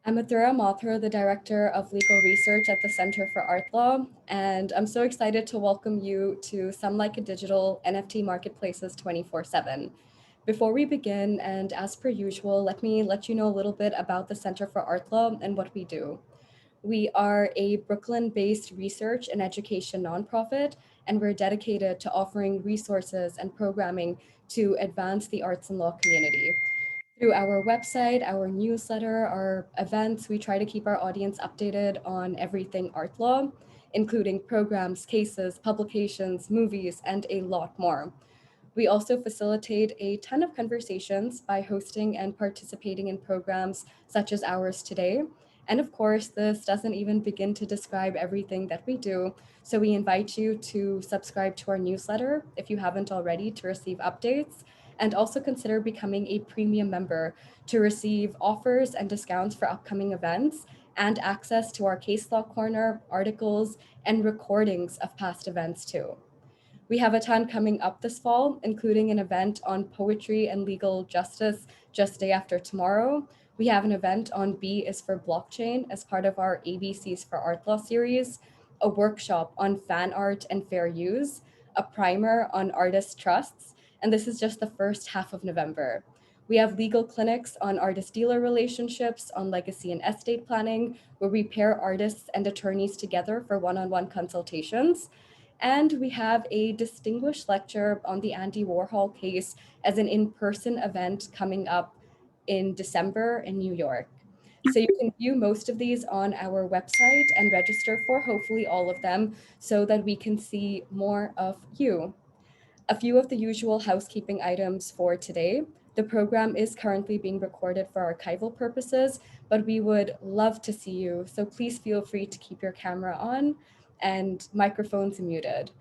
I'm Athura Mathur, the Director of Legal Research at the Center for Art Law, and I'm so excited to welcome you to Some Like a Digital NFT Marketplaces 24/7. Before we begin, and as per usual, let me let you know a little bit about the Center for Art Law and what we do. We are a Brooklyn-based research and education nonprofit, and we're dedicated to offering resources and programming to advance the arts and law community. Through our website, our newsletter, our events, we try to keep our audience updated on everything art law, including programs, cases, publications, movies, and a lot more. We also facilitate a ton of conversations by hosting and participating in programs such as ours today. And of course, this doesn't even begin to describe everything that we do. So we invite you to subscribe to our newsletter if you haven't already to receive updates, and also consider becoming a premium member to receive offers and discounts for upcoming events and access to our case law corner, articles, and recordings of past events too. We have a ton coming up this fall, including an event on poetry and legal justice just day after tomorrow. We have an event on B is for blockchain as part of our ABCs for Art Law series, a workshop on fan art and fair use, a primer on artist trusts, and this is just the first half of November. We have legal clinics on artist-dealer relationships, on legacy and estate planning, where we pair artists and attorneys together for one-on-one consultations. And we have a distinguished lecture on the Andy Warhol case as an in-person event coming up in December in New York. So you can view most of these on our website and register for hopefully all of them so that we can see more of you. A few of the usual housekeeping items for today. The program is currently being recorded for archival purposes, but we would love to see you. So please feel free to keep your camera on and microphones muted.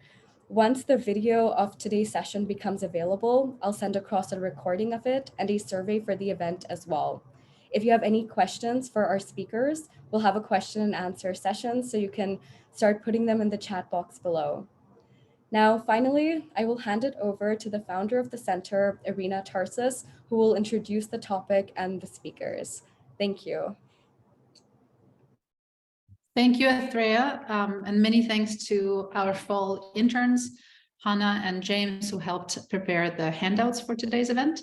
Once the video of today's session becomes available, I'll send across a recording of it and a survey for the event as well. If you have any questions for our speakers, we'll have a question and answer session, so you can start putting them in the chat box below. Now, finally, I will hand it over to the founder of the center, Irina Tarsis, who will introduce the topic and the speakers. Thank you. Thank you, Athrea, and many thanks to our fall interns, Hannah and James, who helped prepare the handouts for today's event.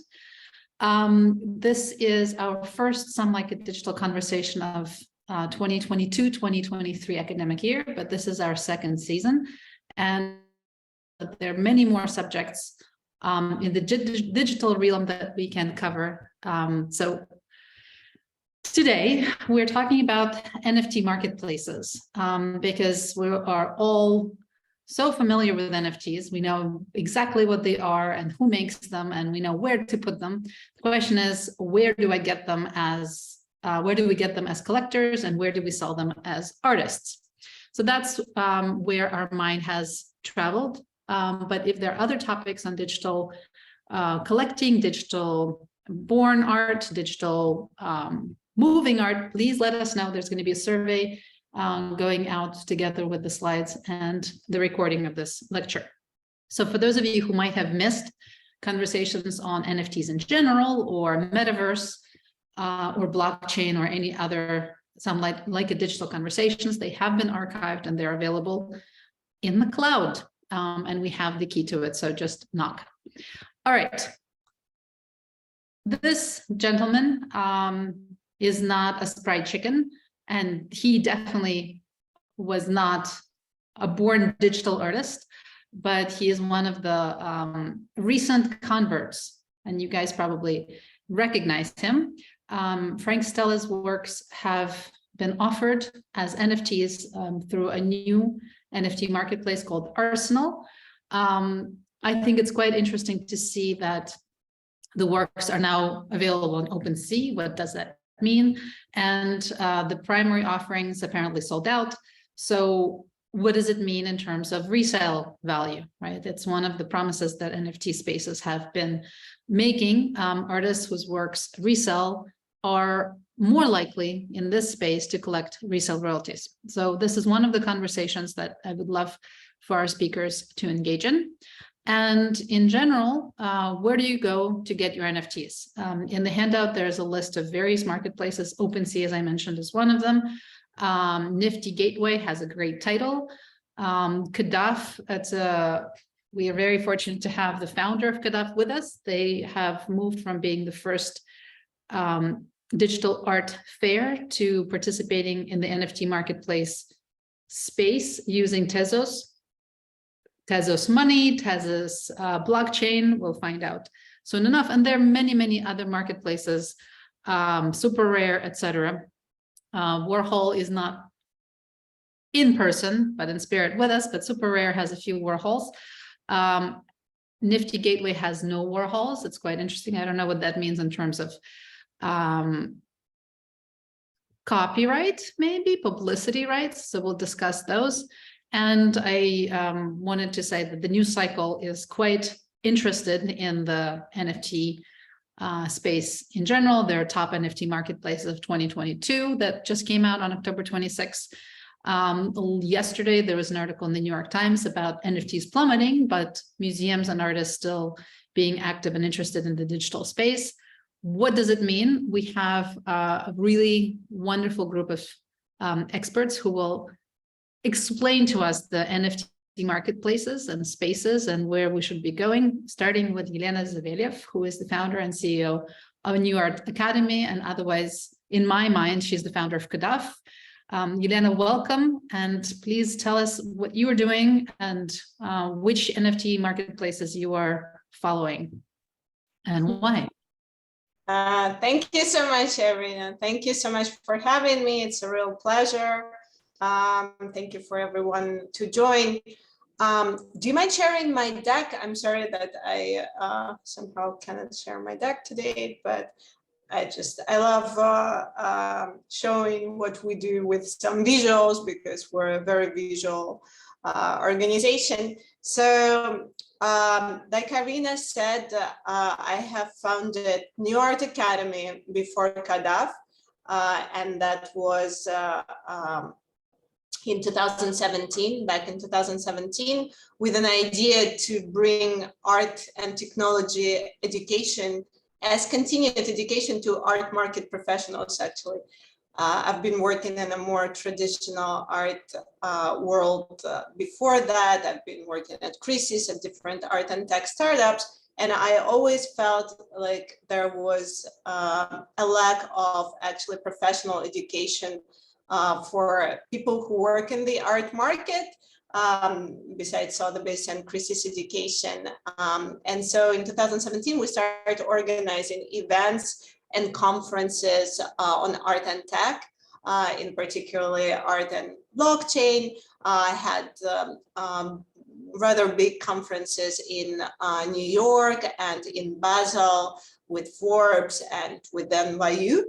This is our first Some Like a Digital conversation of 2022-2023 academic year, but this is our second season. And there are many more subjects in the digital realm that we can cover. So today we're talking about NFT marketplaces because we are all so familiar with NFTs. We know exactly what they are and who makes them, and we know where to put them. The question is, where do we get them as collectors, and where do we sell them as artists? So that's where our mind has traveled. But if there are other topics on digital collecting, digital born art, digital moving art, please let us know. There's going to be a survey going out together with the slides and the recording of this lecture. So for those of you who might have missed conversations on NFTs in general, or metaverse, or blockchain, or any other Some like a Digital conversations, they have been archived and they're available in the cloud. And we have the key to it, so just knock. All right. This gentleman is not a spry chicken, and he definitely was not a born digital artist, but he is one of the recent converts, and you guys probably recognize him. Frank Stella's works have been offered as NFTs through a new NFT marketplace called Arsenal. I think it's quite interesting to see that the works are now available on OpenSea. What does that mean? And the primary offerings apparently sold out. So what does it mean in terms of resale value, right? It's one of the promises that NFT spaces have been making. Artists whose works resell are more likely in this space to collect resale royalties. So this is one of the conversations that I would love for our speakers to engage in. And in general, where do you go to get your NFTs? In the handout, there's a list of various marketplaces. OpenSea, as I mentioned, is one of them. Nifty Gateway has a great title. CADAF, we are very fortunate to have the founder of CADAF with us. They have moved from being the first digital art fair to participating in the NFT marketplace space using Tezos. Tezos money, Tezos blockchain, we'll find out soon enough. And there are many, many other marketplaces, Super Rare, etc. Warhol is not in person, but in spirit with us, but Super Rare has a few Warhols. Nifty Gateway has no Warhols. It's quite interesting. I don't know what that means in terms of copyright, maybe publicity rights. So we'll discuss those. And I wanted to say that the news cycle is quite interested in the NFT space in general. There are top NFT marketplaces of 2022 that just came out on October 26th. Yesterday, there was an article in the New York Times about NFTs plummeting, but museums and artists still being active and interested in the digital space. What does it mean? We have a really wonderful group of experts who will explain to us the NFT marketplaces and spaces and where we should be going, starting with Elena Zavelev, who is the founder and CEO of New Art Academy, and otherwise, in my mind, she's the founder of CADAF. Elena, welcome, and please tell us what you are doing and which NFT marketplaces you are following and why. Thank you so much, Irina. Thank you so much for having me. It's a real pleasure. Thank you for everyone to join. Do you mind sharing my deck? I'm sorry that I somehow cannot share my deck today, but I love showing what we do with some visuals because we're a very visual organization. So like Irina said, I have founded New Art Academy before CADAF, and that was in 2017, back in 2017, with an idea to bring art and technology education as continued education to art market professionals, actually. I've been working in a more traditional art world before that. I've been working at Crisis, at different art and tech startups, and I always felt like there was a lack of actually professional education for people who work in the art market, besides Sotheby's and Crisis Education. And so in 2017, we started organizing events and conferences on art and tech, in particularly art and blockchain. I had rather big conferences in New York and in Basel with Forbes and with NYU.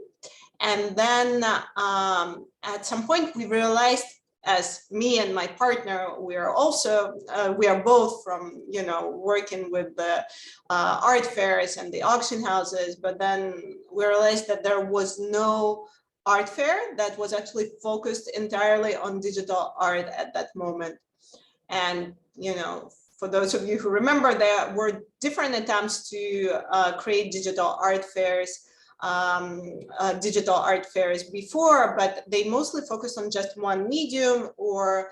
And then at some point we realized, as me and my partner, we are both from, working with the art fairs and the auction houses, but then we realized that there was no art fair that was actually focused entirely on digital art at that moment. And, for those of you who remember, there were different attempts to create digital art fairs before, but they mostly focused on just one medium, or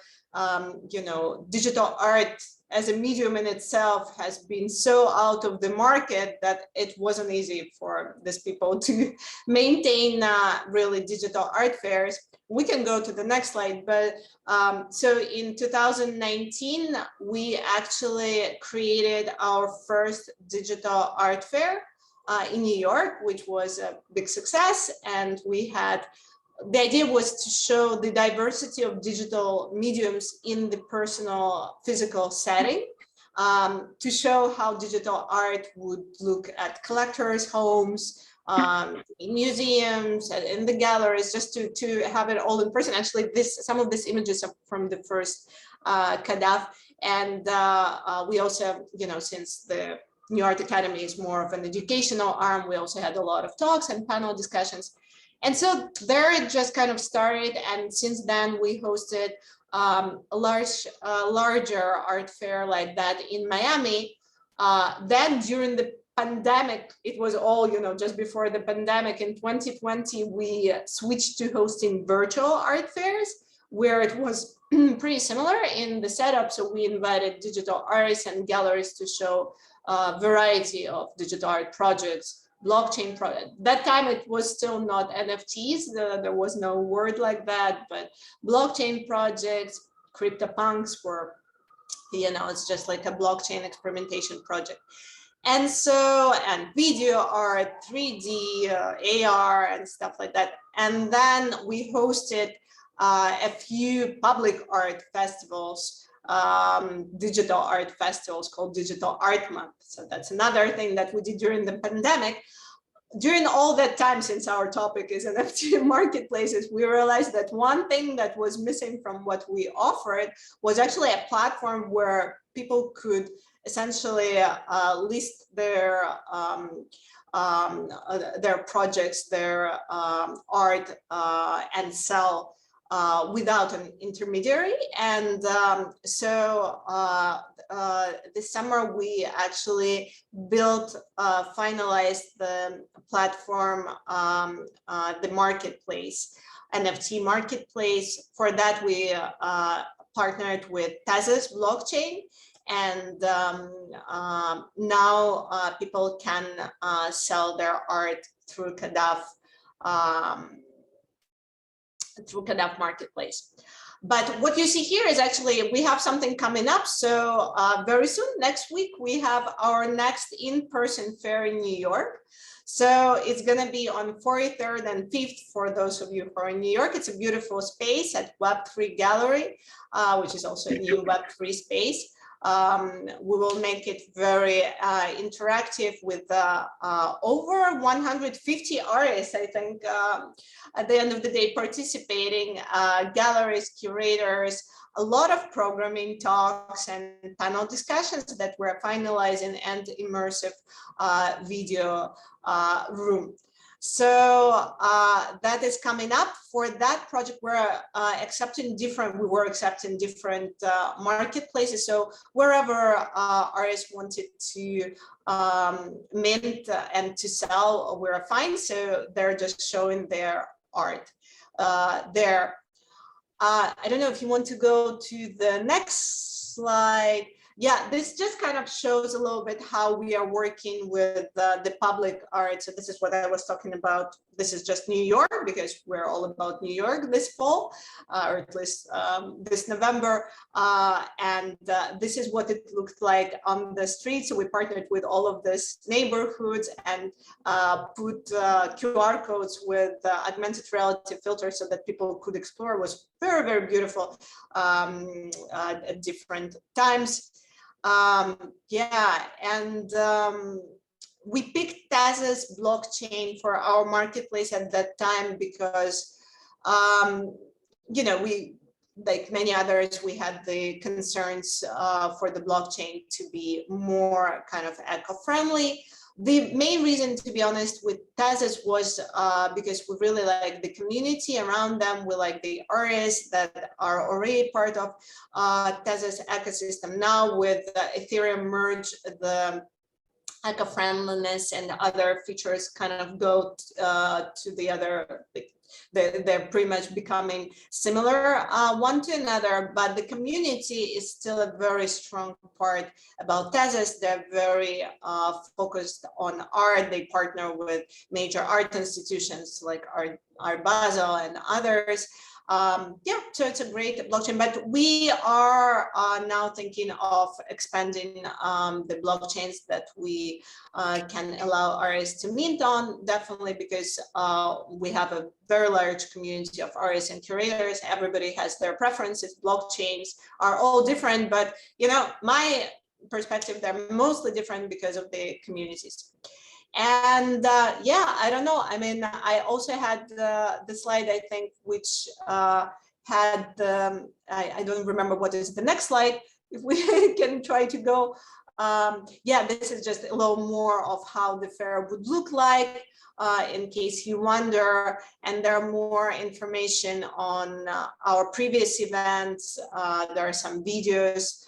digital art as a medium in itself has been so out of the market that it wasn't easy for these people to maintain really digital art fairs. We can go to the next slide, but so in 2019 we actually created our first digital art fair in New York, which was a big success. And the idea was to show the diversity of digital mediums in the personal physical setting, to show how digital art would look at collectors' homes, in museums, and in the galleries, just to have it all in person. Actually, some of these images are from the first CADAF. And we also, since the New Art Academy is more of an educational arm, we also had a lot of talks and panel discussions. And so there it just kind of started. And since then we hosted larger art fair like that in Miami. Then during the pandemic, it was all, just before the pandemic in 2020, we switched to hosting virtual art fairs, where it was pretty similar in the setup. So we invited digital artists and galleries to show a variety of digital art projects, blockchain project. That time it was still not NFTs. There was no word like that, but blockchain projects, CryptoPunks were, it's just like a blockchain experimentation project. And so, and video art, 3D, AR and stuff like that. And then we hosted a few public art festivals, digital art festivals called Digital Art Month. So that's another thing that we did during the pandemic. During all that time, since our topic is NFT marketplaces, we realized that one thing that was missing from what we offered was actually a platform where people could essentially list their projects, their art, and sell without an intermediary. And this summer we actually built, finalized the platform, the marketplace, NFT marketplace. For that, we partnered with Tezos blockchain. And now people can sell their art through CADAF, marketplace. But what you see here is actually, we have something coming up. So very soon, next week, we have our next in-person fair in New York. So it's going to be on 4th, 3rd, and 5th for those of you who are in New York. It's a beautiful space at Web3 Gallery, which is also a new Web3 space. We will make it very interactive with over 150 artists, I think, at the end of the day participating, galleries, curators, a lot of programming talks and panel discussions that we're finalizing, and immersive video room. So that is coming up. For that project, we're accepting different marketplaces. So wherever artists wanted to mint and to sell, we're fine. So they're just showing their art there. I don't know if you want to go to the next slide. Yeah, this just kind of shows a little bit how we are working with the public art. So this is what I was talking about. This is just New York, because we're all about New York this fall, or at least this November. And this is what it looked like on the street. So we partnered with all of these neighborhoods and put QR codes with augmented reality filters so that people could explore. It was very, very beautiful at different times. Yeah, and we picked Tezos blockchain for our marketplace at that time because, we, like many others, we had the concerns for the blockchain to be more kind of eco-friendly. The main reason, to be honest, with Tezos was because we really like the community around them. We like the artists that are already part of Tezos ecosystem. Now with Ethereum merge, the eco-friendliness and other features kind of go to the other. They're pretty much becoming similar one to another, but the community is still a very strong part about Tezos. They're very focused on art. They partner with major art institutions like Art Basel and others. Yeah, so it's a great blockchain, but we are now thinking of expanding the blockchains that we can allow artists to mint on, definitely because we have a very large community of artists and curators. Everybody has their preferences. Blockchains are all different, but my perspective, they're mostly different because of the communities. And yeah, I don't know. I mean, I also had the slide, I think, which had I don't remember what is the next slide. If we can try to go yeah, this is just a little more of how the fair would look like, in case you wonder, and there are more information on our previous events. There are some videos.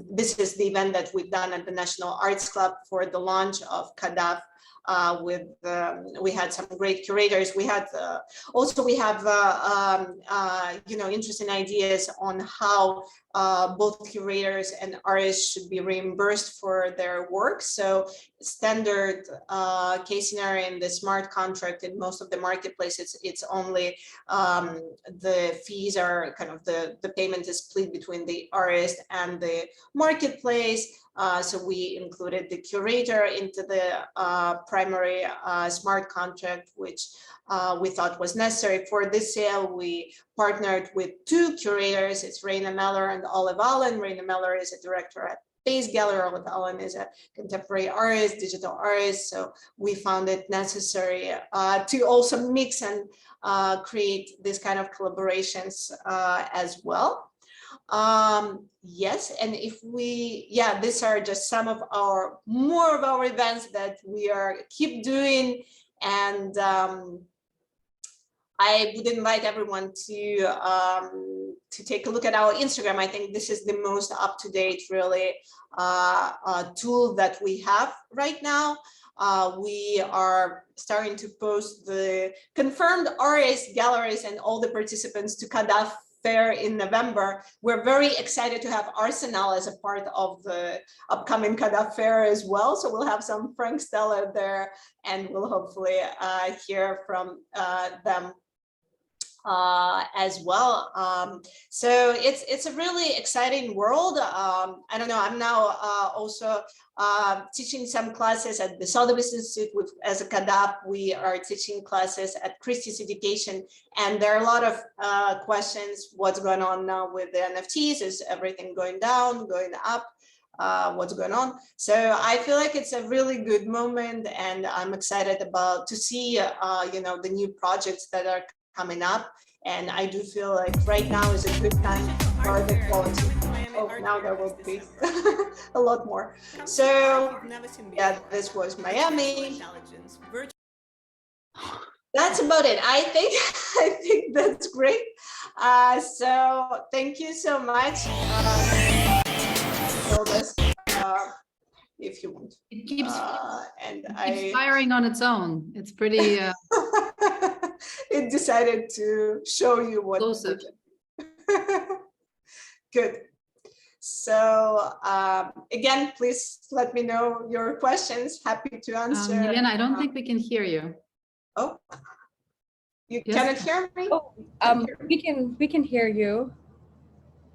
This is the event that we've done at the National Arts Club for the launch of CADAF. We had some great curators. We had we have interesting ideas on how both curators and artists should be reimbursed for their work. So standard case scenario in the smart contract in most of the marketplaces, it's only the fees are kind of the payment is split between the artist and the marketplace. So we included the curator into the primary smart contract, which we thought was necessary. For this sale, we partnered with two curators. It's Raina Meller and Olive Allen. Raina Meller is a director at Base Gallery. Olive Allen is a contemporary artist, digital artist. So we found it necessary to also mix and create this kind of collaborations as well. Yes, and if we, yeah, these are just some of our more of our events that we are keep doing, and I would invite everyone to take a look at our Instagram. I think this is the most up-to-date, really, tool that we have right now. We are starting to post the confirmed artists, galleries, and all the participants to CADAF fair in November. We're very excited to have Arsenal as a part of the upcoming CADAF fair as well. So we'll have some Frank Stella there, and we'll hopefully hear from them as well. So it's a really exciting world. I don't know, I'm now also teaching some classes at the Sotheby's Institute as a CADAF. We are teaching classes at Christie's Education, and there are a lot of questions. What's going on now with the NFTs? Is everything going down, going up? What's going on? So I feel like it's a really good moment, and I'm excited to see the new projects that are coming up. And I do feel like right now is a good time for the quality. Oh, now there will be a lot more. So yeah, this was Miami. That's about it. I think that's great. So thank you so much. If you want. It keeps firing on its own. It's pretty. It decided to show you what. Good. So again, please let me know your questions. Happy to answer. Elena, I don't think we can hear you. Oh, you cannot hear me? Oh, we can hear you.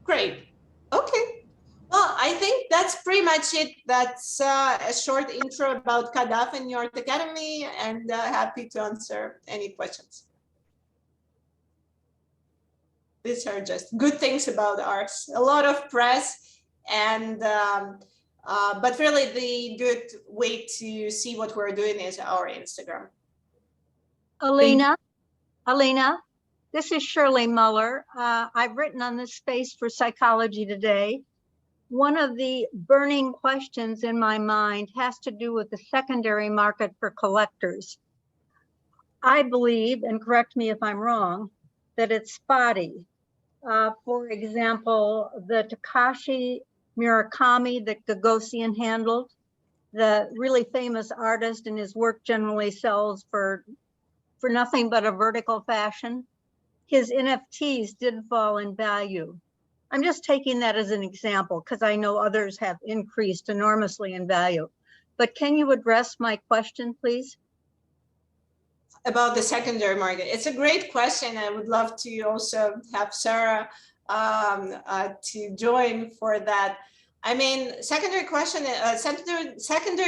Great. Okay. Well, I think that's pretty much it. That's a short intro about CADAF and New Art Academy, and happy to answer any questions. These are just good things about ours. A lot of press, and but really the good way to see what we're doing is our Instagram. Elena, this is Shirley Muller. I've written on this space for Psychology Today. One of the burning questions in my mind has to do with the secondary market for collectors. I believe, and correct me if I'm wrong, that it's spotty. For example, the Takashi Murakami that Gagosian handled, the really famous artist, and his work generally sells for nothing but a vertical fashion. His NFTs did fall in value. I'm just taking that as an example because I know others have increased enormously in value. But can you address my question, please? About the secondary market. It's a great question. I would love to also have Sarah to join for that. I mean, secondary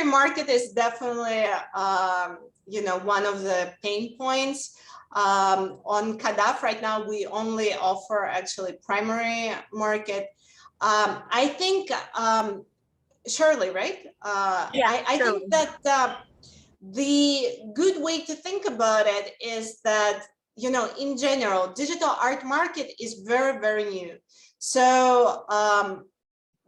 market is definitely one of the pain points. On CADAF right now, we only offer actually primary market. I think, Shirley, right? Yeah, I think that the good way to think about it is that, in general, digital art market is very, very new. So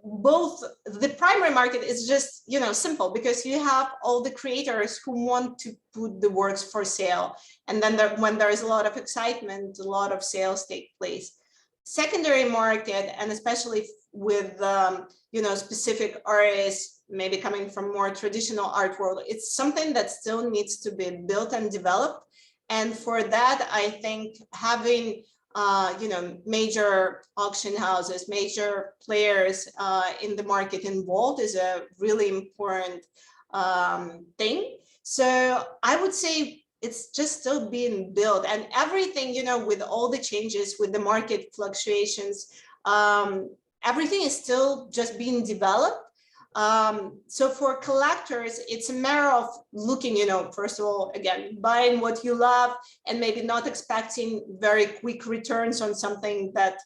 both the primary market is just, you know, simple, because you have all the creators who want to put the works for sale. And then when there is a lot of excitement, a lot of sales take place. Secondary market, and especially with, you know, specific artists, maybe coming from more traditional art world, it's something that still needs to be built and developed. And for that, I think having you know, major auction houses, major players in the market involved is a really important thing. So I would say it's just still being built, and everything, you know, with all the changes, with the market fluctuations, everything is still just being developed. So for collectors, it's a matter of looking, you know, first of all, again, buying what you love, and maybe not expecting very quick returns on something that,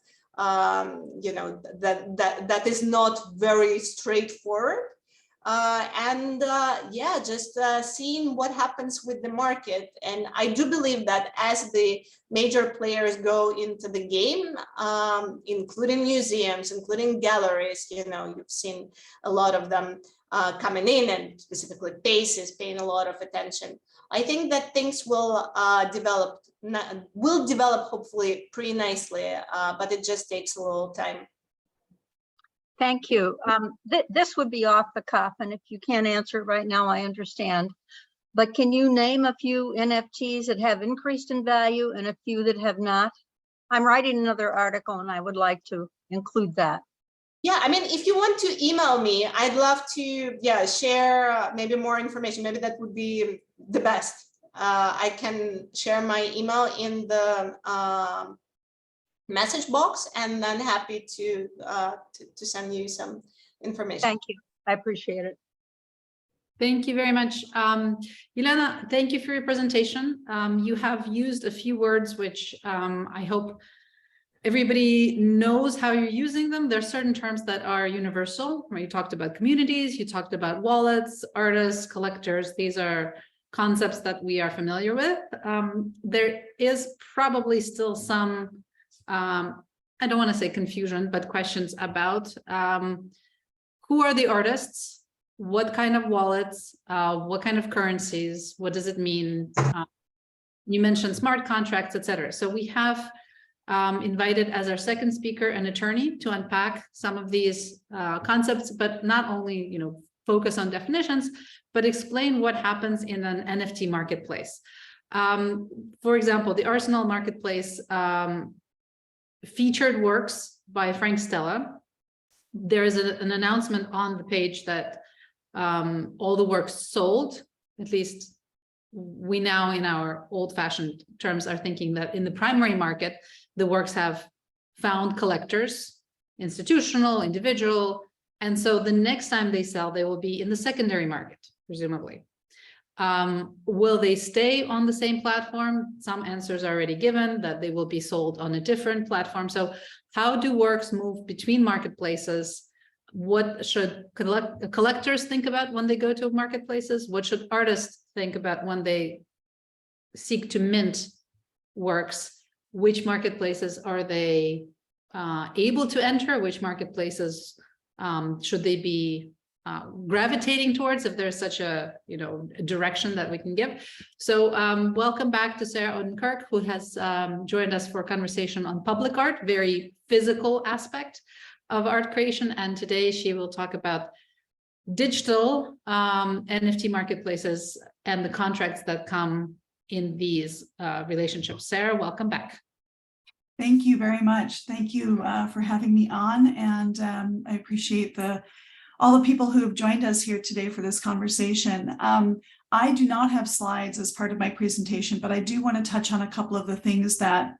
you know, that is not very straightforward. Yeah, just seeing what happens with the market. And I do believe that as the major players go into the game, including museums, including galleries, you know, you've seen a lot of them coming in, and specifically Pace paying a lot of attention. I think that things will develop hopefully pretty nicely, but it just takes a little time. Thank you. This would be off the cuff, and if you can't answer it right now, I understand. But can you name a few NFTs that have increased in value and a few that have not? I'm writing another article, and I would like to include that. Yeah, I mean, if you want to email me, I'd love to, yeah, share maybe more information. Maybe that would be the best. I can share my email in the message box, and then happy to send you some information. Thank you. I appreciate it. Thank you very much. Elena, thank you for your presentation. You have used a few words which I hope everybody knows how you're using them. There are certain terms that are universal, right? You talked about communities, you talked about wallets, artists, collectors. These are concepts that we are familiar with. There is probably still some I don't want to say confusion, but questions about who are the artists, what kind of wallets, what kind of currencies, what does it mean? You mentioned smart contracts, etc. So we have invited as our second speaker an attorney to unpack some of these concepts, but not only, you know, focus on definitions, but explain what happens in an NFT marketplace. For example, the Arsenal marketplace featured works by Frank Stella. There is an announcement on the page that all the works sold, at least we now in our old-fashioned terms are thinking that in the primary market, the works have found collectors, institutional, individual, and so the next time they sell, they will be in the secondary market, presumably. Will they stay on the same platform? Some answers are already given, that they will be sold on a different platform. So how do works move between marketplaces? What should collectors think about when they go to marketplaces? What should artists think about when they seek to mint works? Which marketplaces are they able to enter? Which marketplaces should they be gravitating towards, if there's such a, you know, direction that we can give? So welcome back to Sarah Odenkirk, who has joined us for a conversation on public art, very physical aspect of art creation. And today she will talk about digital NFT marketplaces and the contracts that come in these relationships. Sarah, welcome back. Thank you very much. Thank you for having me on, and I appreciate all the people who have joined us here today for this conversation. I do not have slides as part of my presentation, but I do want to touch on a couple of the things that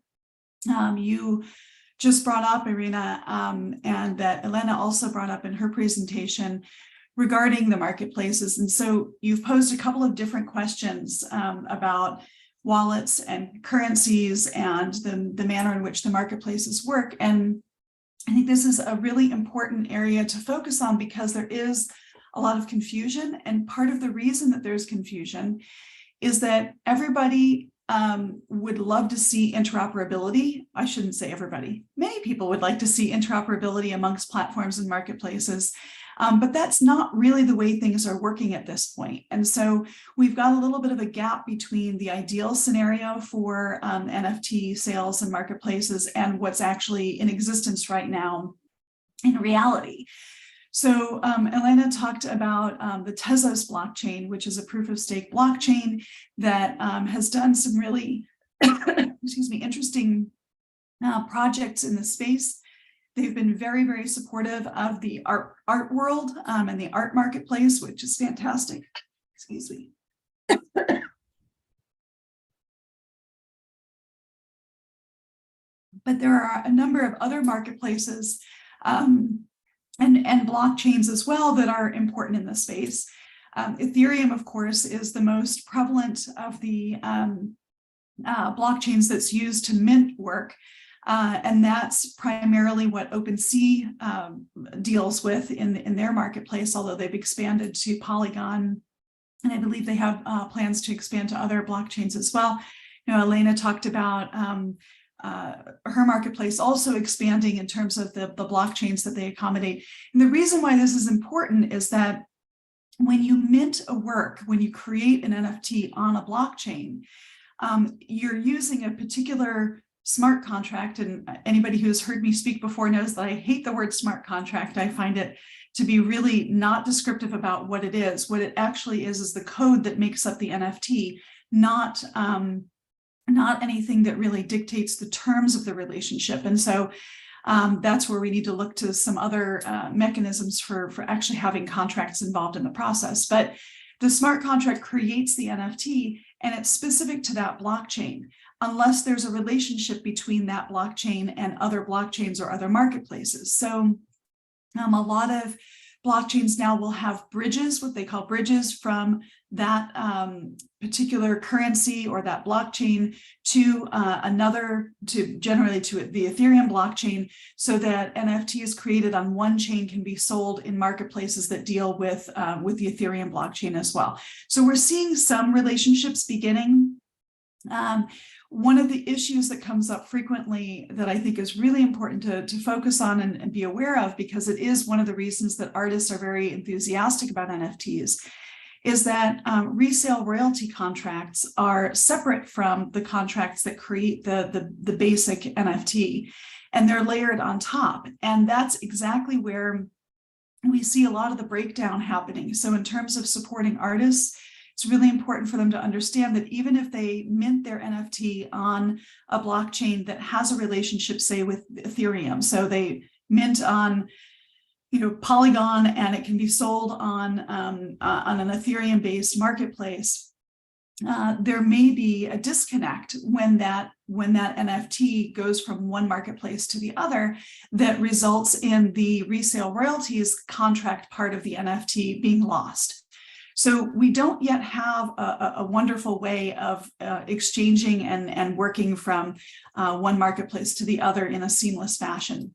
you just brought up, Irina, and that Elena also brought up in her presentation regarding the marketplaces. And so you've posed a couple of different questions about wallets and currencies and the manner in which the marketplaces work. And I think this is a really important area to focus on, because there is a lot of confusion. And part of the reason that there's confusion is that everybody would love to see interoperability. I shouldn't say everybody. Many people would like to see interoperability amongst platforms and marketplaces, but that's not really the way things are working at this point. And so we've got a little bit of a gap between the ideal scenario for NFT sales and marketplaces and what's actually in existence right now in reality. So Elena talked about the Tezos blockchain, which is a proof of stake blockchain that has done some really excuse me, interesting projects in the space. They've been very, very supportive of the art world and the art marketplace, which is fantastic. Excuse me. But there are a number of other marketplaces and blockchains as well that are important in the space. Ethereum, of course, is the most prevalent of the blockchains that's used to mint work. And that's primarily what OpenSea deals with in their marketplace, although they've expanded to Polygon. And I believe they have plans to expand to other blockchains as well. You know, Elena talked about her marketplace also expanding in terms of the blockchains that they accommodate. And the reason why this is important is that when you mint a work, when you create an NFT on a blockchain, you're using a particular smart contract. And anybody who's heard me speak before knows that I hate the word smart contract. I find it to be really not descriptive about what it is. What it actually is the code that makes up the NFT, not anything that really dictates the terms of the relationship. And so that's where we need to look to some other mechanisms for actually having contracts involved in the process. But the smart contract creates the NFT and it's specific to that blockchain, unless there's a relationship between that blockchain and other blockchains or other marketplaces. So a lot of blockchains now will have bridges, what they call bridges, from that particular currency or that blockchain to generally to the Ethereum blockchain, so that NFTs created on one chain can be sold in marketplaces that deal with the Ethereum blockchain as well. So we're seeing some relationships beginning. One of the issues that comes up frequently that I think is really important to focus on and be aware of, because it is one of the reasons that artists are very enthusiastic about NFTs, is that resale royalty contracts are separate from the contracts that create the basic NFT, and they're layered on top. And that's exactly where we see a lot of the breakdown happening. So in terms of supporting artists, it's really important for them to understand that even if they mint their NFT on a blockchain that has a relationship, say, with Ethereum, so they mint on, you know, Polygon, and it can be sold on an Ethereum-based marketplace, there may be a disconnect when that NFT goes from one marketplace to the other, that results in the resale royalties contract part of the NFT being lost. So we don't yet have a wonderful way of exchanging and working from one marketplace to the other in a seamless fashion.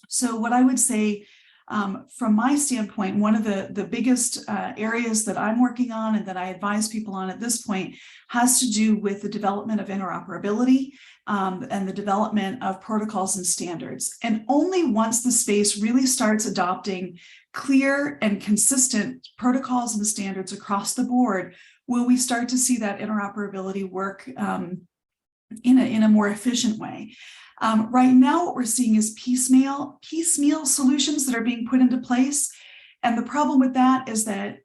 So what I would say, from my standpoint, one of the biggest areas that I'm working on and that I advise people on at this point has to do with the development of interoperability and the development of protocols and standards. And only once the space really starts adopting clear and consistent protocols and standards across the board will we start to see that interoperability work in a more efficient way. Right now, what we're seeing is piecemeal solutions that are being put into place. And the problem with that is that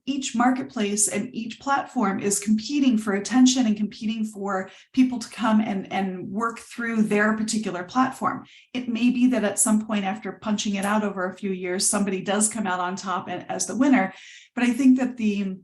each marketplace and each platform is competing for attention and competing for people to come and work through their particular platform. It may be that at some point after punching it out over a few years, somebody does come out on top as the winner. But I think that the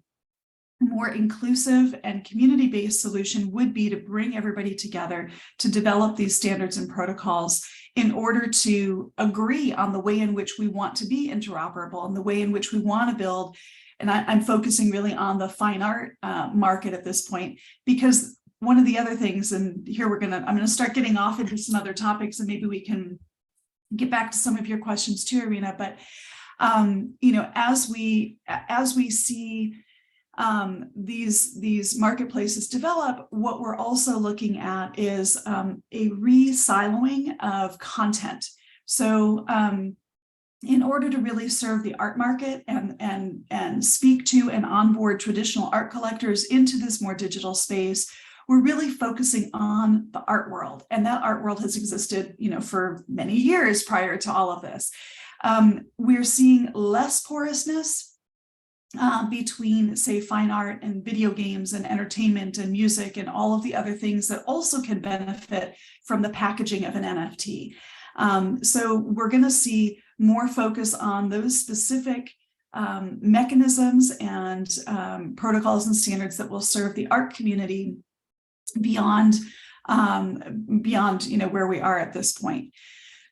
more inclusive and community-based solution would be to bring everybody together to develop these standards and protocols in order to agree on the way in which we want to be interoperable and the way in which we want to build. And I'm focusing really on the fine art market at this point, because one of the other things, and here I'm going to start getting off into some other topics, and maybe we can get back to some of your questions too, Irina. But you know, as we see these marketplaces develop, what we're also looking at is a re-siloing of content. So in order to really serve the art market and speak to and onboard traditional art collectors into this more digital space, we're really focusing on the art world, and that art world has existed, for many years prior to all of this. We're seeing less porousness between, say, fine art and video games and entertainment and music and all of the other things that also can benefit from the packaging of an NFT. So we're going to see more focus on those specific mechanisms and protocols and standards that will serve the art community beyond where we are at this point.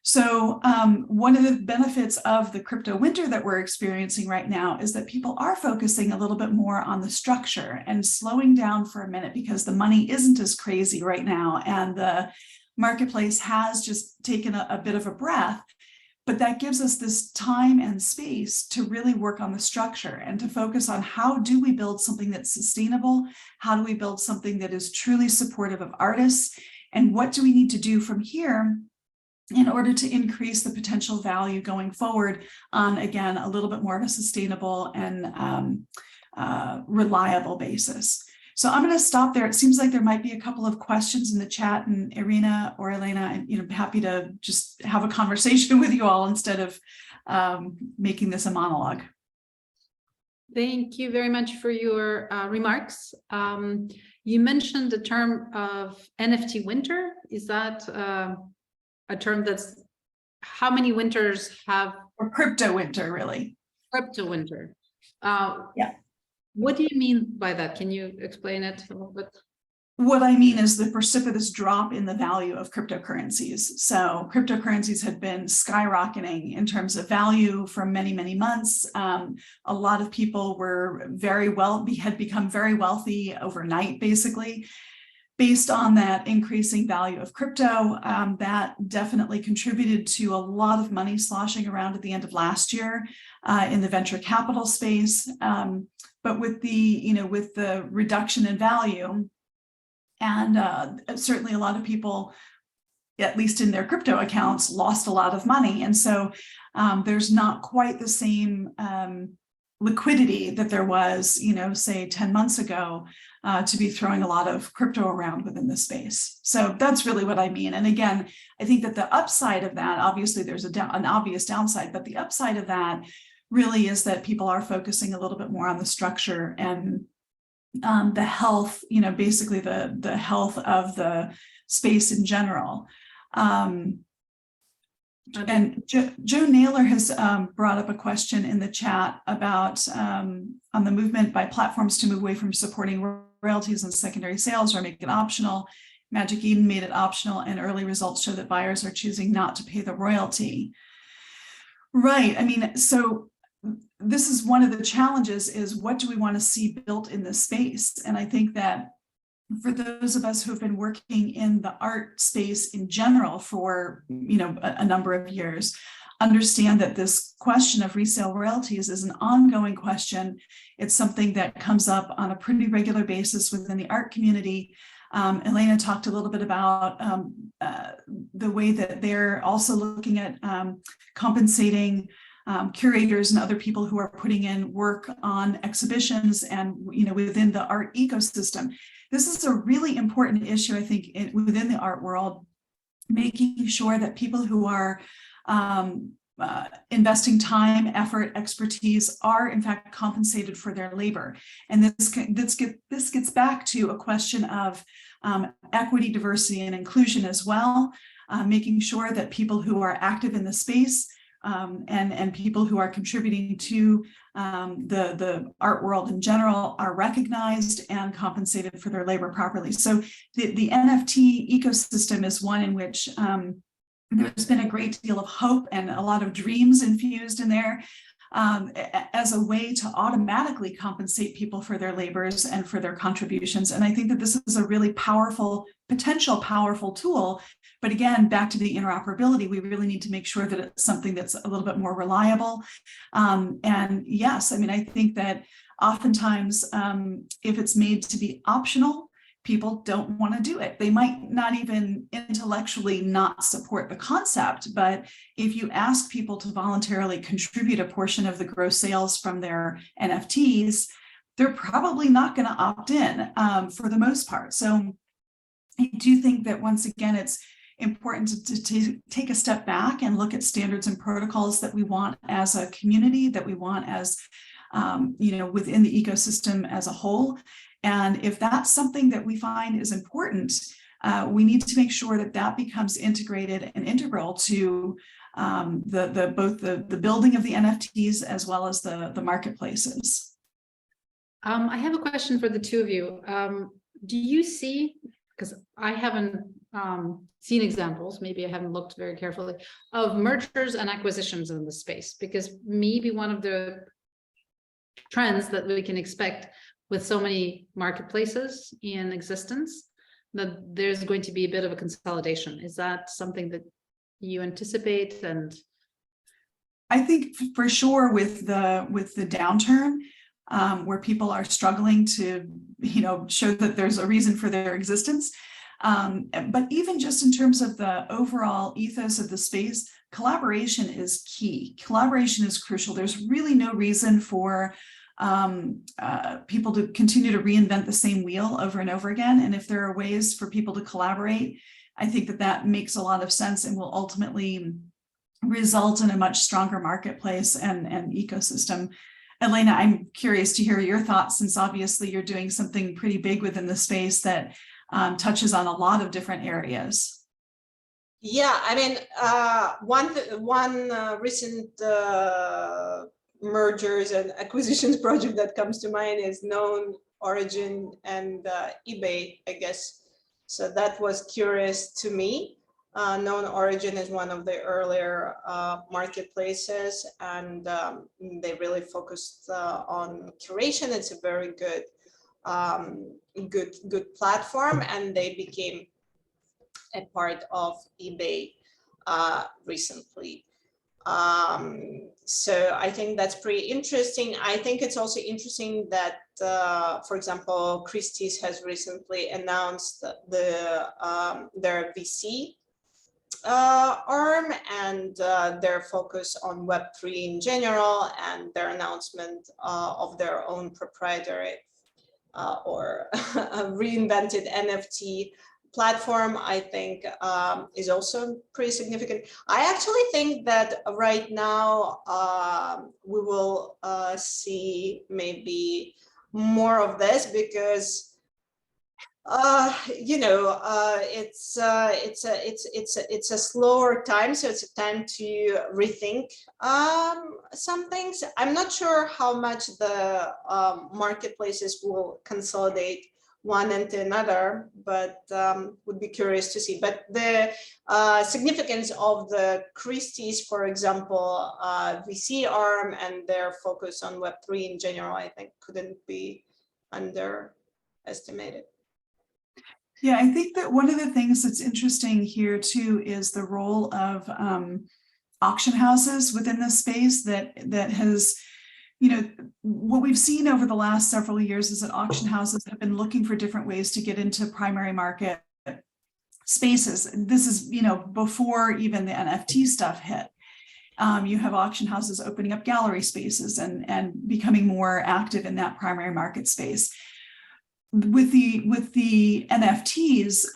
So one of the benefits of the crypto winter that we're experiencing right now is that people are focusing a little bit more on the structure and slowing down for a minute, because the money isn't as crazy right now and the marketplace has just taken a bit of a breath. But that gives us this time and space to really work on the structure and to focus on how do we build something that's sustainable? How do we build something that is truly supportive of artists? And what do we need to do from here in order to increase the potential value going forward on, again, a little bit more of a sustainable and reliable basis? So I'm going to stop there. It seems like there might be a couple of questions in the chat, and Irina or Elena, I'm happy to just have a conversation with you all instead of making this a monologue. Thank you very much for your remarks. You mentioned the term of NFT winter. Is that a term that's, how many winters have? Or crypto winter, really. Crypto winter. Yeah. What do you mean by that? Can you explain it a little bit? What I mean is the precipitous drop in the value of cryptocurrencies. So cryptocurrencies had been skyrocketing in terms of value for many, many months. A lot of people were had become very wealthy overnight, basically, based on that increasing value of crypto. That definitely contributed to a lot of money sloshing around at the end of last year in the venture capital space. But with the reduction in value, and certainly a lot of people, at least in their crypto accounts, lost a lot of money. And so there's not quite the same liquidity that there was, say 10 months ago, to be throwing a lot of crypto around within the space. So that's really what I mean. And again, I think that the upside of that, obviously there's an obvious downside, but the upside of that really is that people are focusing a little bit more on the structure and the health, basically the health of the space in general. And Joe Naylor has brought up a question in the chat about on the movement by platforms to move away from supporting royalties and secondary sales or make it optional. Magic Eden made it optional, and early results show that buyers are choosing not to pay the royalty. Right. I mean, so this is one of the challenges, is what do we want to see built in this space? And I think that for those of us who have been working in the art space in general for a number of years, understand that this question of resale royalties is an ongoing question. It's something that comes up on a pretty regular basis within the art community. Elena talked a little bit about the way that they're also looking at compensating curators and other people who are putting in work on exhibitions and within the art ecosystem. This is a really important issue, I think, within the art world, making sure that people who are investing time, effort, expertise are in fact compensated for their labor. And this gets back to a question of equity, diversity, and inclusion as well, making sure that people who are active in the space and people who are contributing to the art world in general are recognized and compensated for their labor properly. So the NFT ecosystem is one in which there's been a great deal of hope and a lot of dreams infused in there as a way to automatically compensate people for their labors and for their contributions. And I think that this is a really powerful tool. But again, back to the interoperability, we really need to make sure that it's something that's a little bit more reliable. And yes, I mean, I think that oftentimes, if it's made to be optional, people don't want to do it. They might not even intellectually not support the concept, but if you ask people to voluntarily contribute a portion of the gross sales from their NFTs, they're probably not going to opt in for the most part. So I do think that once again, it's important to take a step back and look at standards and protocols that we want as a community, that we want as, within the ecosystem as a whole. And if that's something that we find is important, we need to make sure that that becomes integrated and integral to both the building of the NFTs as well as the marketplaces. I have a question for the two of you. Do you see, because I haven't seen examples, maybe I haven't looked very carefully, of mergers and acquisitions in the space, because maybe one of the trends that we can expect with so many marketplaces in existence, that there's going to be a bit of a consolidation. Is that something that you anticipate? And I think for sure with the downturn, where people are struggling to, show that there's a reason for their existence. But even just in terms of the overall ethos of the space, collaboration is key. Collaboration is crucial. There's really no reason for people to continue to reinvent the same wheel over and over again. And if there are ways for people to collaborate, I think that makes a lot of sense and will ultimately result in a much stronger marketplace and ecosystem. Elena, I'm curious to hear your thoughts, since obviously you're doing something pretty big within the space that touches on a lot of different areas. Yeah, I mean, one recent mergers and acquisitions project that comes to mind is non-origin and eBay, I guess. So that was curious to me. Non-origin is one of the earlier marketplaces, and they really focused on curation. It's a very good, good platform, and they became a part of eBay recently. So I think that's pretty interesting. I think it's also interesting that, for example, Christie's has recently announced their VC arm and their focus on Web3 in general, and their announcement of their own proprietary or reinvented NFT platform, I think is also pretty significant. I actually think that right now we will see maybe more of this, because it's a slower time, so it's a time to rethink some things. I'm not sure how much the marketplaces will consolidate one into another, but would be curious to see. But the significance of the Christie's, for example, VC arm and their focus on Web3 in general, I think couldn't be underestimated. Yeah, I think that one of the things that's interesting here too is the role of auction houses within this space that has, what we've seen over the last several years is that auction houses have been looking for different ways to get into primary market spaces. This is, before even the NFT stuff hit. You have auction houses opening up gallery spaces and becoming more active in that primary market space. With the NFTs,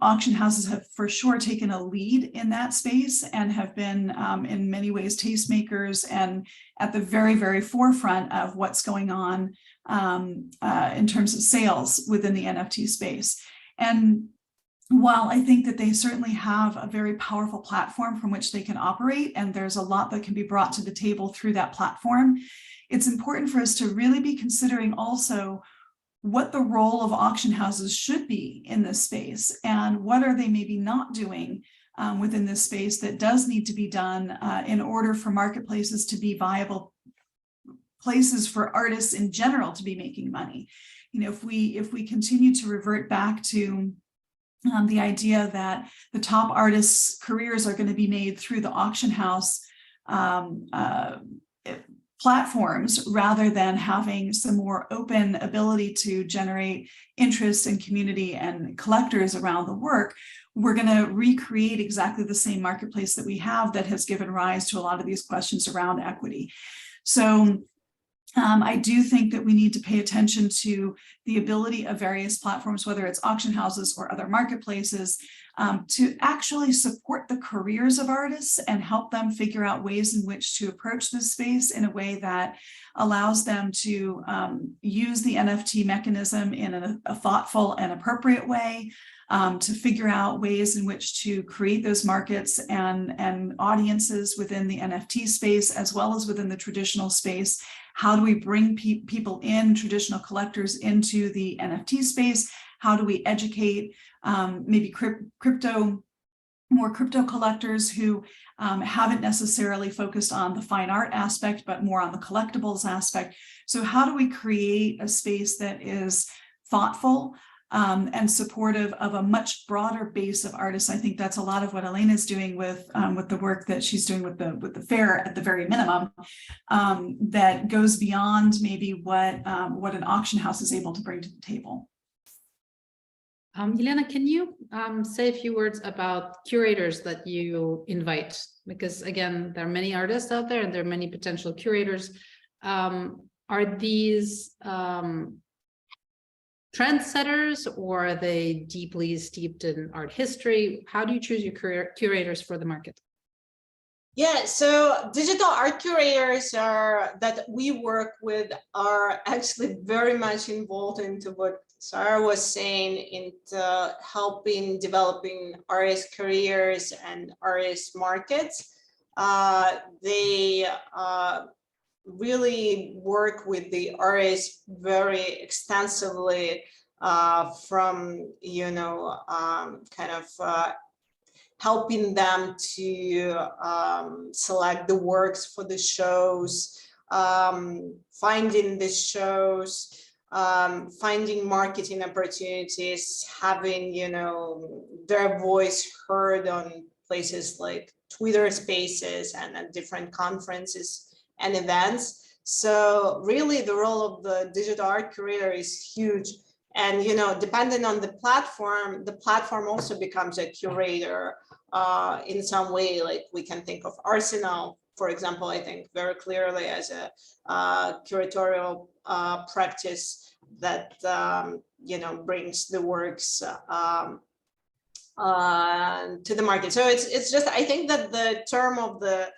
auction houses have for sure taken a lead in that space and have been in many ways tastemakers and at the very, very forefront of what's going on in terms of sales within the NFT space. And while I think that they certainly have a very powerful platform from which they can operate, and there's a lot that can be brought to the table through that platform, it's important for us to really be considering also what the role of auction houses should be in this space, and what are they maybe not doing within this space that does need to be done in order for marketplaces to be viable places for artists in general to be making money. If we continue to revert back to the idea that the top artists' careers are going to be made through the auction house platforms rather than having some more open ability to generate interest and community and collectors around the work, we're going to recreate exactly the same marketplace that we have that has given rise to a lot of these questions around equity. So I do think that we need to pay attention to the ability of various platforms, whether it's auction houses or other marketplaces, to actually support the careers of artists and help them figure out ways in which to approach this space in a way that allows them to use the NFT mechanism in a thoughtful and appropriate way, to figure out ways in which to create those markets and audiences within the NFT space, as well as within the traditional space. How do we bring people in, traditional collectors, into the NFT space? How do we educate maybe more crypto collectors who haven't necessarily focused on the fine art aspect, but more on the collectibles aspect? So how do we create a space that is thoughtful and supportive of a much broader base of artists? I think that's a lot of what Elena is doing with the work that she's doing with the fair at the very minimum, that goes beyond maybe what an auction house is able to bring to the table. Elena, can you say a few words about curators that you invite? Because again, there are many artists out there and there are many potential curators. Are these trendsetters, or are they deeply steeped in art history? How do you choose your curators for the market? Yeah, so digital art curators that we work with are actually very much involved into what Sarah was saying, into helping developing artist careers and artist markets. They really work with the artists very extensively, from, you know, kind of helping them to select the works for the shows, finding the shows, finding marketing opportunities, having, you know, their voice heard on places like Twitter Spaces and at different conferences and events. So really the role of the digital art curator is huge. And, you know, depending on the platform also becomes a curator in some way. Like we can think of Arsenal, for example, I think very clearly as a curatorial practice that, you know, brings the works to the market. So it's just, I think that the term of the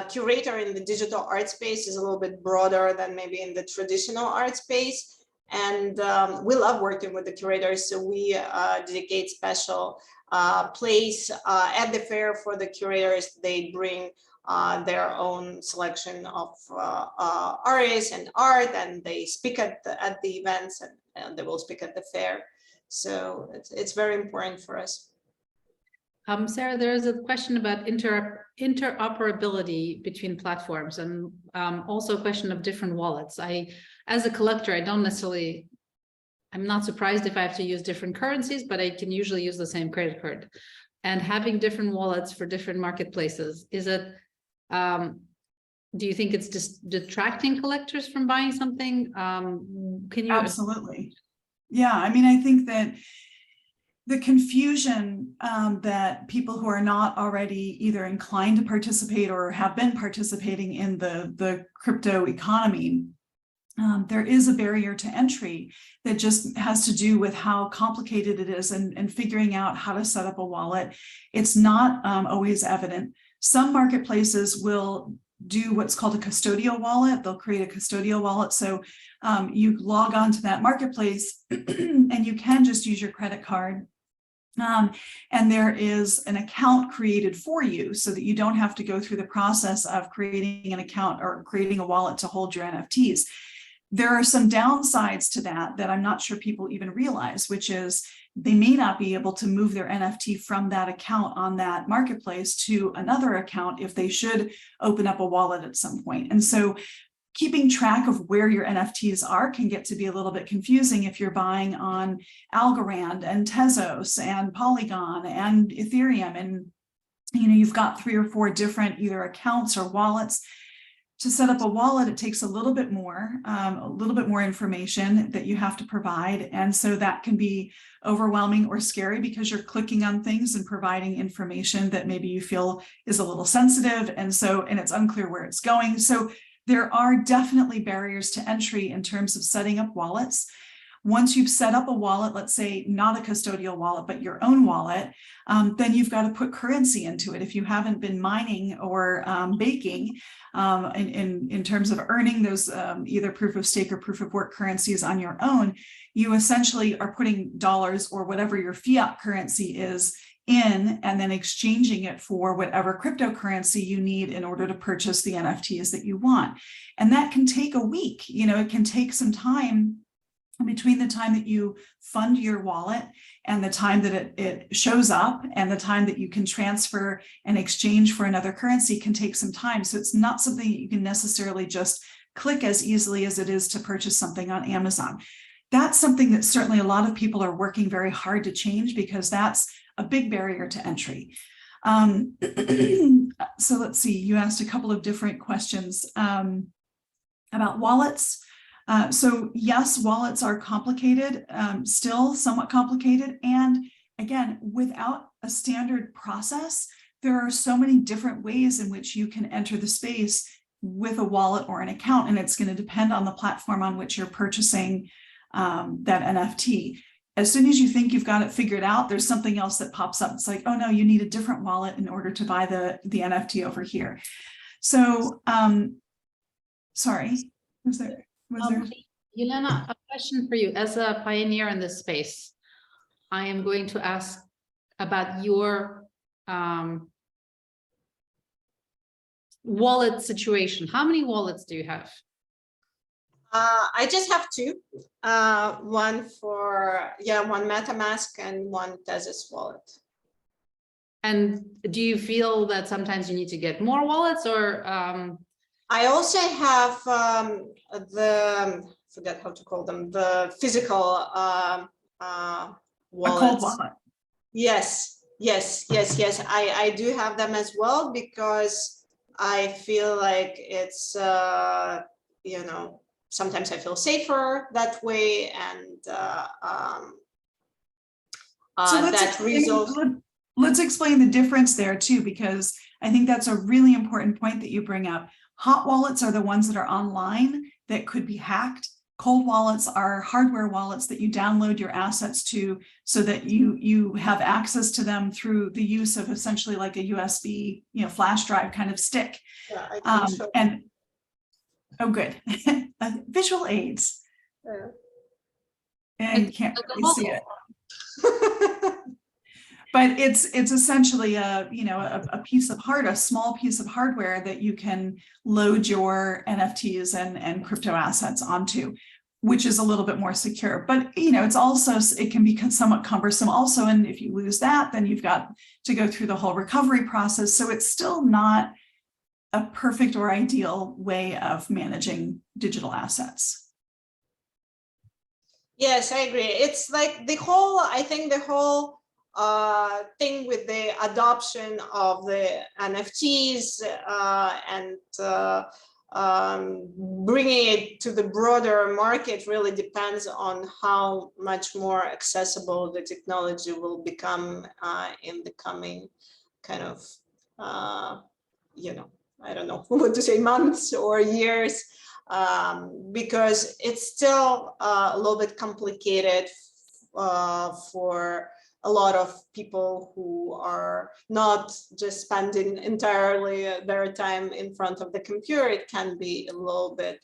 curator in the digital art space is a little bit broader than maybe in the traditional art space. And we love working with the curators. So we dedicate special place at the fair for the curators. They bring their own selection of artists and art, and they speak at the events, and they will speak at the fair. So it's very important for us. Sarah, there is a question about interoperability between platforms, and also a question of different wallets. As a collector, I'm not surprised if I have to use different currencies, but I can usually use the same credit card. And having different wallets for different marketplaces, is it, do you think it's just detracting collectors from buying something? Can you? Absolutely. Yeah, I mean, I think that the confusion that people who are not already either inclined to participate or have been participating in the crypto economy, there is a barrier to entry that just has to do with how complicated it is and figuring out how to set up a wallet. It's not always evident. Some marketplaces will do what's called a custodial wallet. They'll create a custodial wallet. So you log on to that marketplace and you can just use your credit card. And there is an account created for you so that you don't have to go through the process of creating an account or creating a wallet to hold your NFTs. There are some downsides to that I'm not sure people even realize, which is they may not be able to move their NFT from that account on that marketplace to another account if they should open up a wallet at some point. And so keeping track of where your NFTs are can get to be a little bit confusing if you're buying on Algorand and Tezos and Polygon and Ethereum, and you know you've got 3 or 4 different either accounts or wallets. To set up a wallet, it takes a little bit more information that you have to provide. And so that can be overwhelming or scary because you're clicking on things and providing information that maybe you feel is a little sensitive. And it's unclear where it's going. So there are definitely barriers to entry in terms of setting up wallets. Once you've set up a wallet, let's say not a custodial wallet, but your own wallet, then you've got to put currency into it. If you haven't been mining or baking in terms of earning those either proof of stake or proof of work currencies on your own, you essentially are putting dollars or whatever your fiat currency is in and then exchanging it for whatever cryptocurrency you need in order to purchase the NFTs that you want. And that can take a week. It can take some time. Between the time that you fund your wallet and the time that it shows up and the time that you can transfer and exchange for another currency can take some time. So it's not something that you can necessarily just click as easily as it is to purchase something on Amazon. That's something that certainly a lot of people are working very hard to change because that's a big barrier to entry. So let's see, you asked a couple of different questions about wallets. So yes, wallets are complicated, still somewhat complicated. And again, without a standard process, there are so many different ways in which you can enter the space with a wallet or an account. And it's going to depend on the platform on which you're purchasing that NFT. As soon as you think you've got it figured out, there's something else that pops up. It's like, oh no, you need a different wallet in order to buy the NFT over here. So, sorry, was there? Elena, a question for you. As a pioneer in this space, I am going to ask about your wallet situation. How many wallets do you have? I just have two. One MetaMask and one Tezos wallet. And do you feel that sometimes you need to get more wallets, or I also have forget how to call them, the physical wallets. A cold wallet. Yes. I do have them as well because I feel like it's, sometimes I feel safer that way, and let's explain the difference there too, because I think that's a really important point that you bring up. Hot wallets are the ones that are online that could be hacked. Cold wallets are hardware wallets that you download your assets to so that you have access to them through the use of essentially like a USB, flash drive kind of stick. Yeah, I think so. And oh, good. Visual aids. Yeah. And you can't really see it. But it's essentially a small piece of hardware that you can load your NFTs and crypto assets onto, which is a little bit more secure. But it can be somewhat cumbersome also. And if you lose that, then you've got to go through the whole recovery process. So it's still not a perfect or ideal way of managing digital assets. Yes, I agree. It's like the whole thing with the adoption of the NFTs and bringing it to the broader market really depends on how much more accessible the technology will become in the coming kind of, I don't know what to say, months or years, because it's still a little bit complicated for a lot of people who are not just spending entirely their time in front of the computer. It can be a little bit,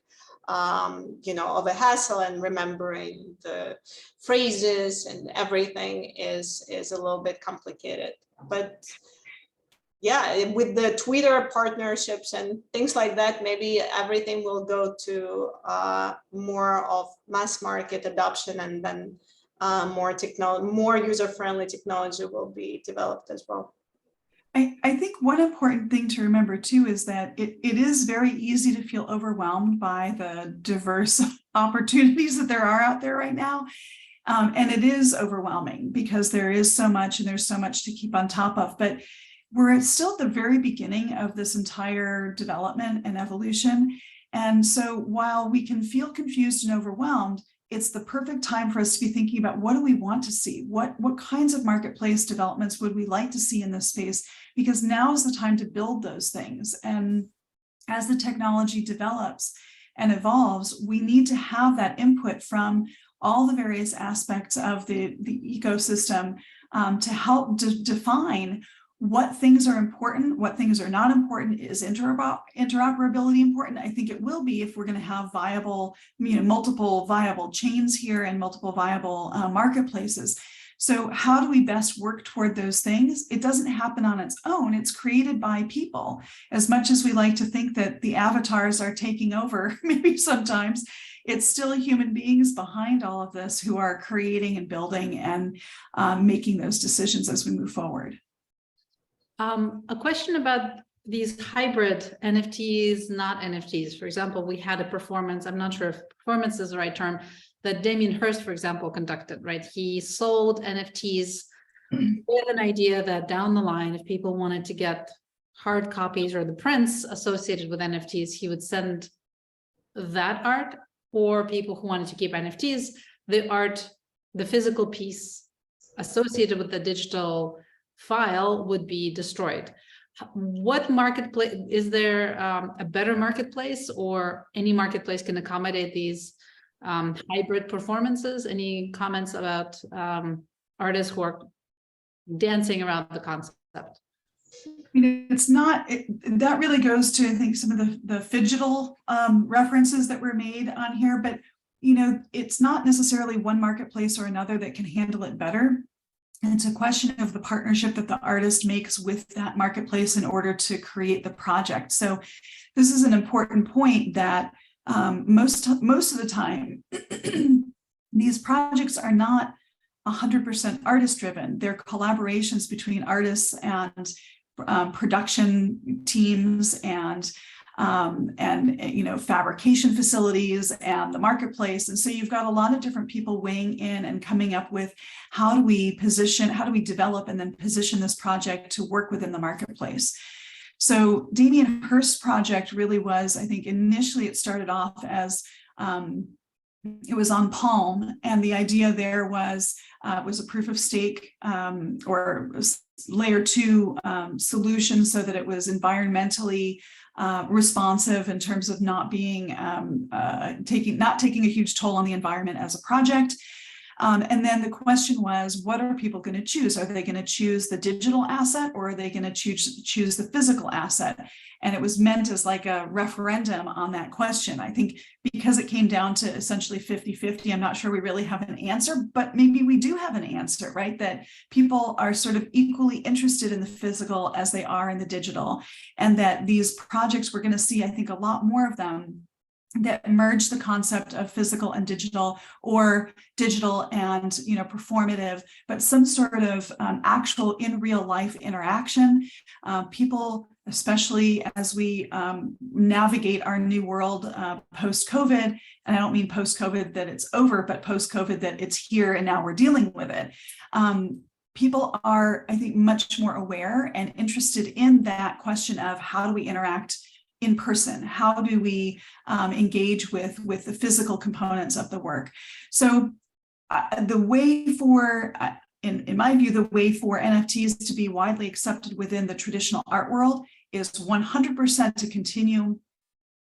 of a hassle, and remembering the phrases and everything is a little bit complicated. But yeah, with the Twitter partnerships and things like that, maybe everything will go to more of mass market adoption, and then more user-friendly technology will be developed as well. I think one important thing to remember too is that it is very easy to feel overwhelmed by the diverse opportunities that there are out there right now. And it is overwhelming because there is so much and there's so much to keep on top of. But we're still at the very beginning of this entire development and evolution. And so while we can feel confused and overwhelmed, it's the perfect time for us to be thinking about what do we want to see? What kinds of marketplace developments would we like to see in this space? Because now is the time to build those things. And as the technology develops and evolves, we need to have that input from all the various aspects of the ecosystem to help define what things are important, what things are not important. Is interoperability important? I think it will be if we're going to have viable, multiple viable chains here and multiple viable marketplaces. So how do we best work toward those things? It doesn't happen on its own. It's created by people. As much as we like to think that the avatars are taking over, maybe sometimes, it's still human beings behind all of this who are creating and building and making those decisions as we move forward. A question about these hybrid NFTs, not NFTs. For example, we had a performance, I'm not sure if performance is the right term, that Damien Hirst, for example, conducted, right? He sold NFTs with an idea that down the line, if people wanted to get hard copies or the prints associated with NFTs, he would send that art, or people who wanted to keep NFTs, the art, the physical piece associated with the digital file would be destroyed. What marketplace, is there a better marketplace, or any marketplace can accommodate these hybrid performances? Any comments about artists who are dancing around the concept? It's not, that really goes to, I think, some of the phygital references that were made on here, but it's not necessarily one marketplace or another that can handle it better. And it's a question of the partnership that the artist makes with that marketplace in order to create the project. So this is an important point that most of the time, these projects are not 100% artist driven. They're collaborations between artists and production teams and fabrication facilities and the marketplace. And so you've got a lot of different people weighing in and coming up with how do we develop and then position this project to work within the marketplace. So Damien Hirst's project really was, I think initially it started off as it was on Palm, and the idea there was a proof of stake or layer 2 solution, so that it was environmentally responsive in terms of not being not taking a huge toll on the environment as a project. And then the question was, what are people going to choose? Are they going to choose the digital asset, or are they going to choose the physical asset? And it was meant as like a referendum on that question. I think because it came down to essentially 50-50, I'm not sure we really have an answer, but maybe we do have an answer, right? That people are sort of equally interested in the physical as they are in the digital. And that these projects, we're going to see, I think, a lot more of them that merge the concept of physical and digital, or digital and performative, but some sort of actual in real life interaction. People, especially as we navigate our new world post-COVID, and I don't mean post-COVID that it's over, but post-COVID that it's here and now we're dealing with it. People are, I think, much more aware and interested in that question of how do we interact in person? How do we engage with the physical components of the work? So the way for, in my view, the way for NFTs to be widely accepted within the traditional art world is 100% to continue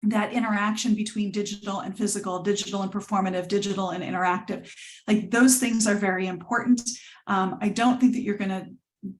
that interaction between digital and physical, digital and performative, digital and interactive. Like, those things are very important. I don't think that you're going to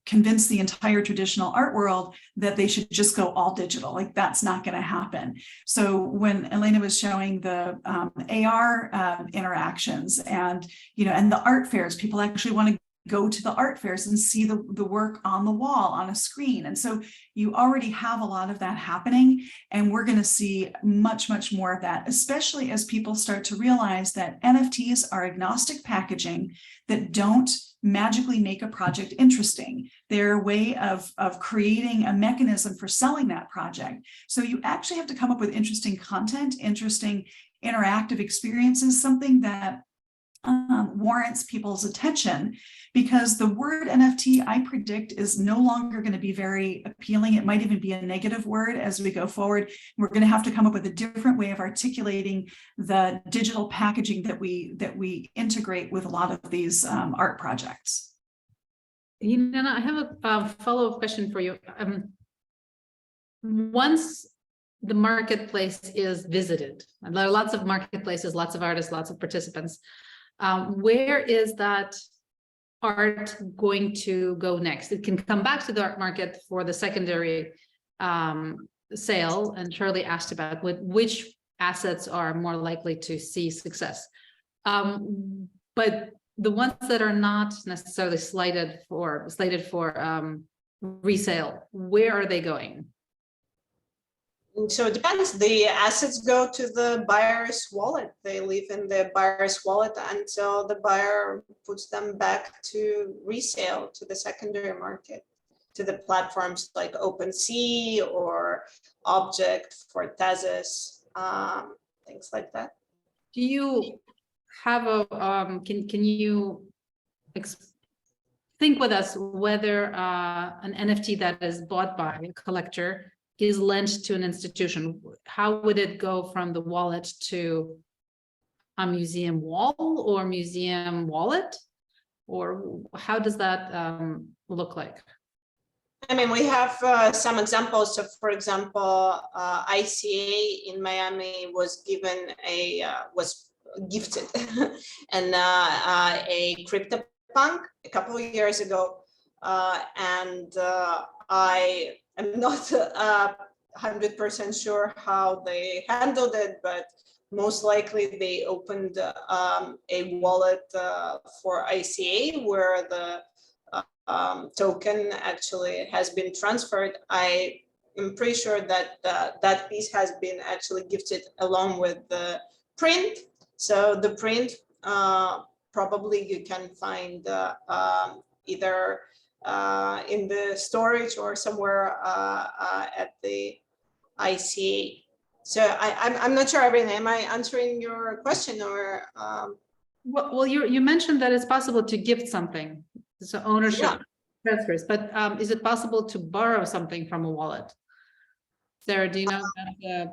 convince the entire traditional art world that they should just go all digital. Like, that's not going to happen. So when Elena was showing the AR interactions and and the art fairs, people actually want to go to the art fairs and see the work on the wall on a screen. And so you already have a lot of that happening, and we're going to see much more of that, especially as people start to realize that NFTs are agnostic packaging that don't magically make a project interesting. They're a way of creating a mechanism for selling that project. So you actually have to come up with interesting content, interesting interactive experiences, something that warrants people's attention, because the word NFT, I predict, is no longer going to be very appealing. It might even be a negative word as we go forward. We're going to have to come up with a different way of articulating the digital packaging that we integrate with a lot of these art projects. Elena, I have a follow-up question for you. Once the marketplace is visited, and there are lots of marketplaces, lots of artists, lots of participants, where is that art going to go next? It can come back to the art market for the secondary sale, and Shirley asked about which assets are more likely to see success. But the ones that are not necessarily slated for resale, where are they going? So it depends. The assets go to the buyer's wallet. They live in the buyer's wallet until the buyer puts them back to resale, to the secondary market, to the platforms like OpenSea or Object for Tezos, things like that. Do you have a can you think with us whether an NFT that is bought by a collector is lent to an institution? How would it go from the wallet to a museum wall or museum wallet? Or how does that look like? I mean, we have some examples. So, for example, ICA in Miami was given was gifted and a CryptoPunk a couple of years ago, and I am not 100% sure how they handled it, but most likely they opened a wallet for ICA where the token actually has been transferred. I am pretty sure that that piece has been actually gifted along with the print. So the print probably you can find either in the storage or somewhere at the ICA. So I'm not sure, Irina, am I answering your question or? Well, you mentioned that it's possible to gift something, so ownership transfers, but is it possible to borrow something from a wallet? Sarah, do you know that?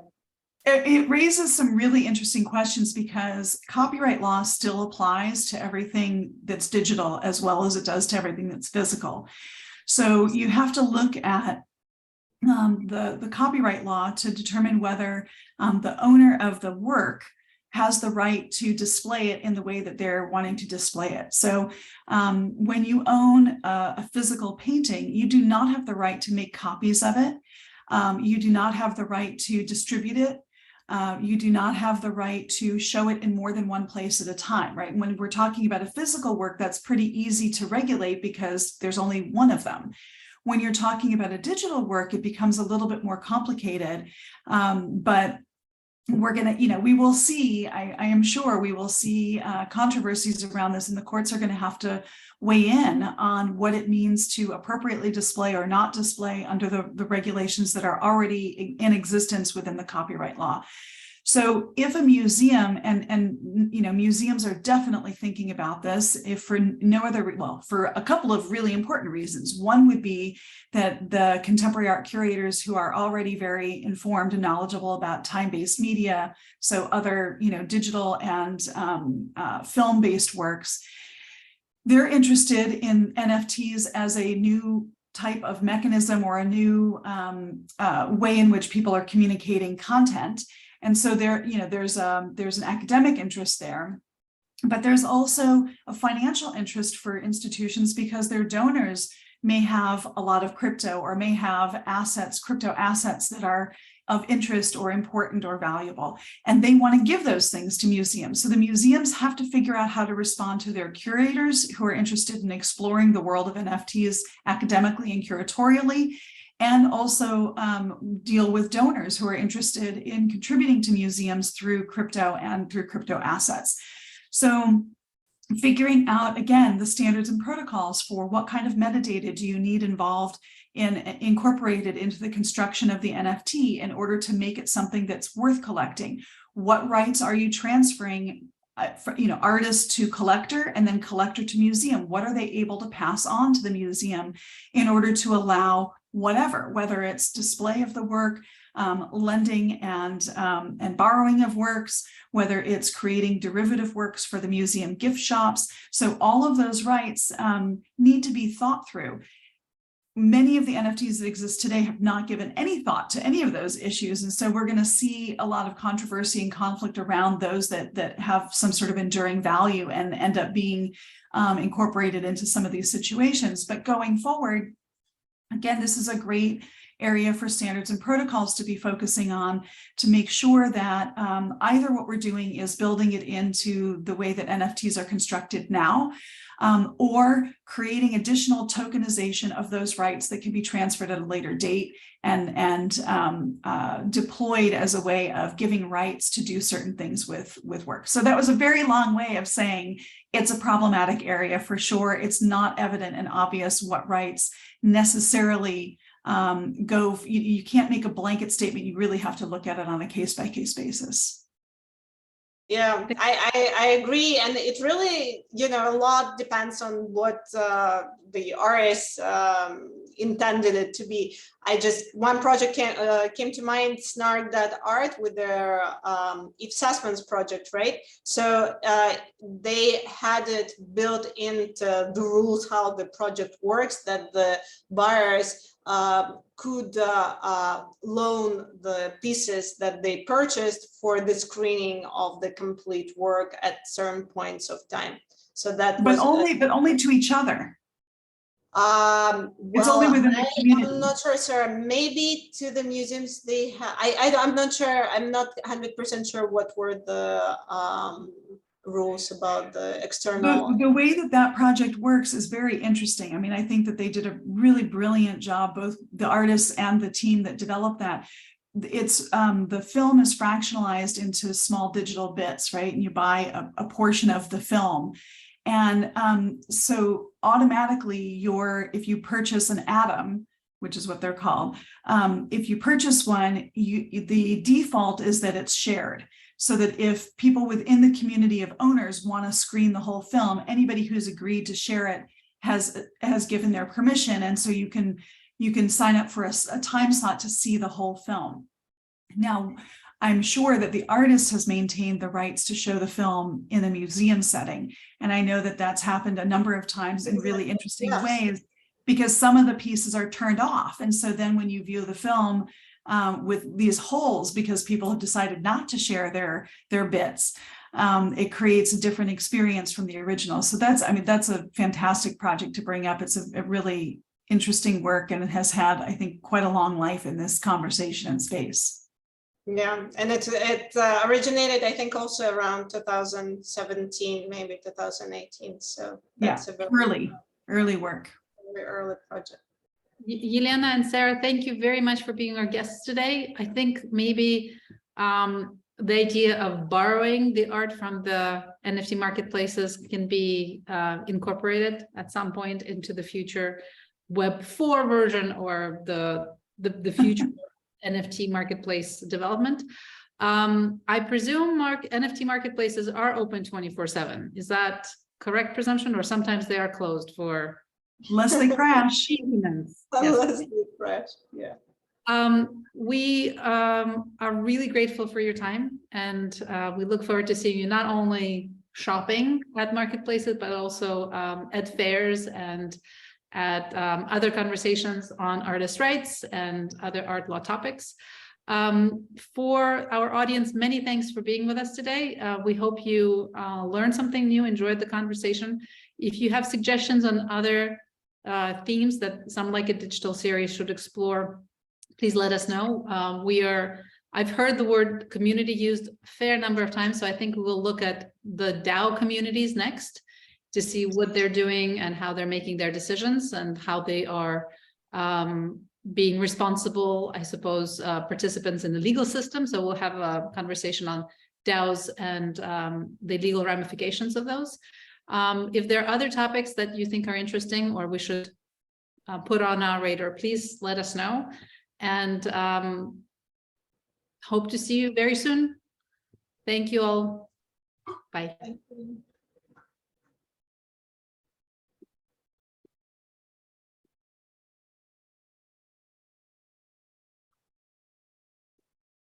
It raises some really interesting questions because copyright law still applies to everything that's digital as well as it does to everything that's physical. So you have to look at the copyright law to determine whether the owner of the work has the right to display it in the way that they're wanting to display it. So when you own a physical painting, you do not have the right to make copies of it. You do not have the right to distribute it. You do not have the right to show it in more than one place at a time, right? When we're talking about a physical work, that's pretty easy to regulate because there's only one of them. When you're talking about a digital work, it becomes a little bit more complicated, but we're going to, we will see, I am sure we will see controversies around this, and the courts are going to have to weigh in on what it means to appropriately display or not display under the regulations that are already in existence within the copyright law. So if a museum, and museums are definitely thinking about this, if for no other, well, for a couple of really important reasons. One would be that the contemporary art curators who are already very informed and knowledgeable about time-based media, so other, digital and film-based works, they're interested in NFTs as a new type of mechanism or a new way in which people are communicating content. And so there's an academic interest there, but there's also a financial interest for institutions because their donors may have a lot of crypto or may have crypto assets that are of interest or important or valuable, and they want to give those things to museums. So the museums have to figure out how to respond to their curators who are interested in exploring the world of NFTs academically and curatorially, and also deal with donors who are interested in contributing to museums through crypto and through crypto assets. So figuring out, again, the standards and protocols for what kind of metadata do you need incorporated into the construction of the NFT in order to make it something that's worth collecting. What rights are you transferring artist to collector and then collector to museum. What are they able to pass on to the museum in order to allow whether it's display of the work, lending and borrowing of works, whether it's creating derivative works for the museum gift shops. So all of those rights need to be thought through. Many of the NFTs that exist today have not given any thought to any of those issues. And so we're going to see a lot of controversy and conflict around those that have some sort of enduring value and end up being incorporated into some of these situations. But going forward, again, this is a great area for standards and protocols to be focusing on to make sure that either what we're doing is building it into the way that NFTs are constructed now, or creating additional tokenization of those rights that can be transferred at a later date and deployed as a way of giving rights to do certain things with work. So that was a very long way of saying it's a problematic area for sure. It's not evident and obvious what rights necessarily you can't make a blanket statement. You really have to look at it on a case-by-case basis. Yeah, I agree. And it really, a lot depends on what the artist intended it to be. One project came to mind, Snark.art, with their Yves Sassman's project, right? So they had it built into the rules how the project works, that the buyers could loan the pieces that they purchased for the screening of the complete work at certain points of time. So that but only to each other. It's only within the community. I'm not sure, sir. Maybe to the museums they have. I'm not sure. I'm not 100% sure what were the rules about the external. The way that project works is very interesting. I mean, I think that they did a really brilliant job, both the artists and the team that developed that. It's the film is fractionalized into small digital bits, right? And you buy a portion of the film. And so automatically if you purchase an atom, which is what they're called, if you purchase one, the default is that it's shared. So that if people within the community of owners want to screen the whole film, anybody who's agreed to share it has given their permission. And so you can sign up for a time slot to see the whole film. Now, I'm sure that the artist has maintained the rights to show the film in a museum setting. And I know that that's happened a number of times in really interesting ways, because some of the pieces are turned off. And so then when you view the film with these holes, because people have decided not to share their bits, it creates a different experience from the original. So that's a fantastic project to bring up. It's a really interesting work, and it has had, I think, quite a long life in this conversation and space. Yeah, and it originated, I think, also around 2017, maybe 2018. So that's a very early work. Very early project. Elena and Sarah, thank you very much for being our guests today. I think maybe the idea of borrowing the art from the NFT marketplaces can be incorporated at some point into the future Web 4 version or the future NFT marketplace development. I presume NFT marketplaces are open 24/7. Is that correct presumption, or sometimes they are closed for unless they crash? Unless they crash, yeah. We are really grateful for your time, and we look forward to seeing you not only shopping at marketplaces, but also at fairs and at other conversations on artist rights and other art law topics. For our audience, many thanks for being with us today. We hope you learned something new, enjoyed the conversation. If you have suggestions on other themes that Some Like It Digital series should explore, please let us know. I've heard the word community used a fair number of times, so I think we will look at the DAO communities next to see what they're doing and how they're making their decisions and how they are being responsible, I suppose, participants in the legal system. So we'll have a conversation on DAOs and the legal ramifications of those. If there are other topics that you think are interesting or we should put on our radar, please let us know. And hope to see you very soon. Thank you all. Bye. Thank you.